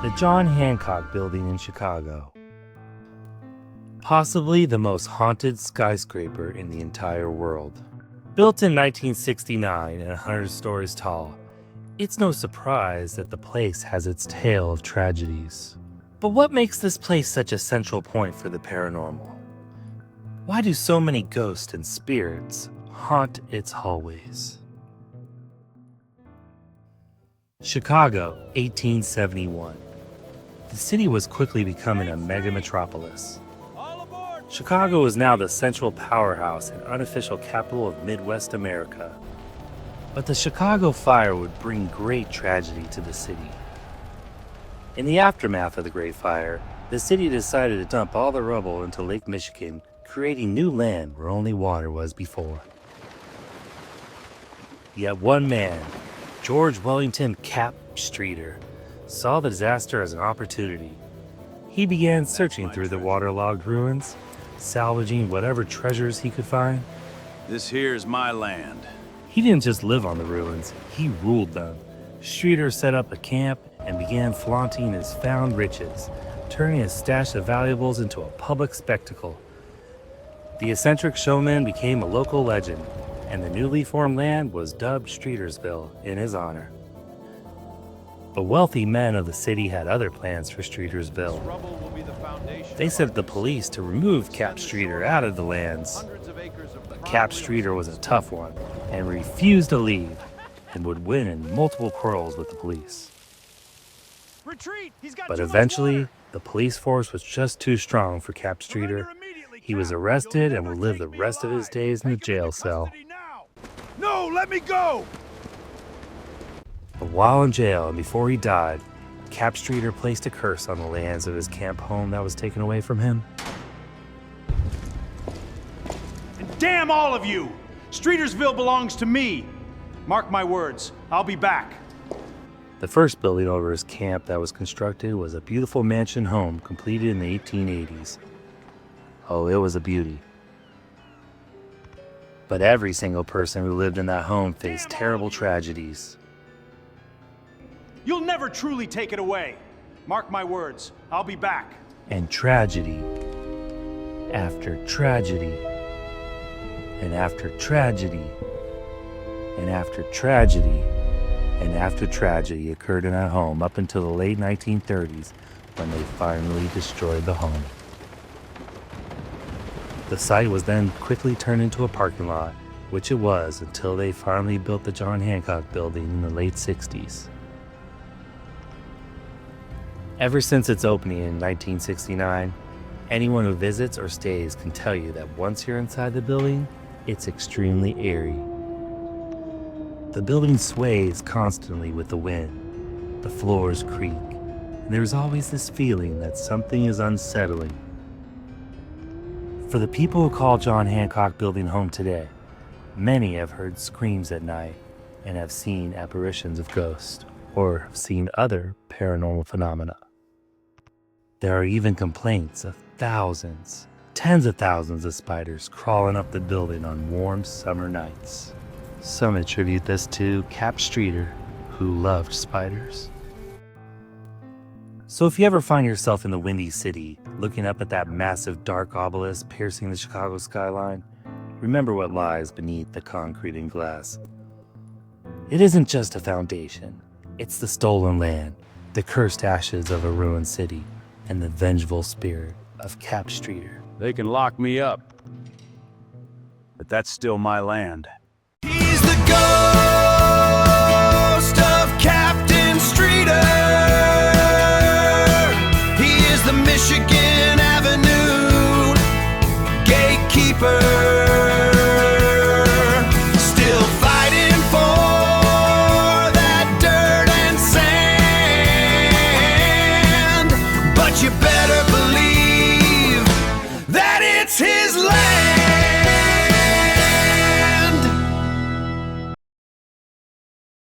The John Hancock Building in Chicago. Possibly the most haunted skyscraper in the entire world. Built in 1969 and 100 stories tall, it's no surprise that the place has its tale of tragedies. But what makes this place such a central point for the paranormal? Why do so many ghosts and spirits haunt its hallways? Chicago, 1871. The city was quickly becoming a mega metropolis. Chicago is now the central powerhouse and unofficial capital of Midwest America. But the Chicago fire would bring great tragedy to the city. In the aftermath of the Great Fire, the city decided to dump all the rubble into Lake Michigan, creating new land where only water was before. Yet one man, George Wellington Cap Streeter, saw the disaster as an opportunity. He began searching through the waterlogged ruins, salvaging whatever treasures he could find. This here's my land. He didn't just live on the ruins, he ruled them. Streeter set up a camp and began flaunting his found riches, turning his stash of valuables into a public spectacle. The eccentric showman became a local legend, and the newly formed land was dubbed Streeterville in his honor. The wealthy men of the city had other plans for Streeterville. They sent the police to remove Cap Streeter out of the lands. But Cap Streeter was a tough one and refused to leave and would win in multiple quarrels with the police. But eventually, the police force was just too strong for Cap Streeter. He was arrested and would live the rest of his days in a jail cell. No, let me go! But while in jail and before he died, Cap Streeter placed a curse on the lands of his camp home that was taken away from him. And damn all of you! Streetersville belongs to me! Mark my words, I'll be back. The first building over his camp that was constructed was a beautiful mansion home completed in the 1880s. Oh, it was a beauty. But every single person who lived in that home faced terrible tragedies. You'll never truly take it away. Mark my words, I'll be back. And tragedy after tragedy and after tragedy and after tragedy and after tragedy occurred in that home up until the late 1930s when they finally destroyed the home. The site was then quickly turned into a parking lot, which it was until they finally built the John Hancock Building in the late 60s. Ever since its opening in 1969, anyone who visits or stays can tell you that once you're inside the building, it's extremely eerie. The building sways constantly with the wind, the floors creak, and there's always this feeling that something is unsettling. For the people who call John Hancock Building home today, many have heard screams at night and have seen apparitions of ghosts or have seen other paranormal phenomena. There are even complaints of thousands, tens of thousands of spiders crawling up the building on warm summer nights. Some attribute this to Cap Streeter, who loved spiders. So if you ever find yourself in the Windy City, looking up at that massive dark obelisk piercing the Chicago skyline, remember what lies beneath the concrete and glass. It isn't just a foundation. It's the stolen land, the cursed ashes of a ruined city, and the vengeful spirit of Cap Streeter. They can lock me up, but that's still my land. He's the ghost of Captain Streeter. He is the Michigan Avenue gatekeeper. Still fighting for that dirt and sand. But you better believe that it's his land.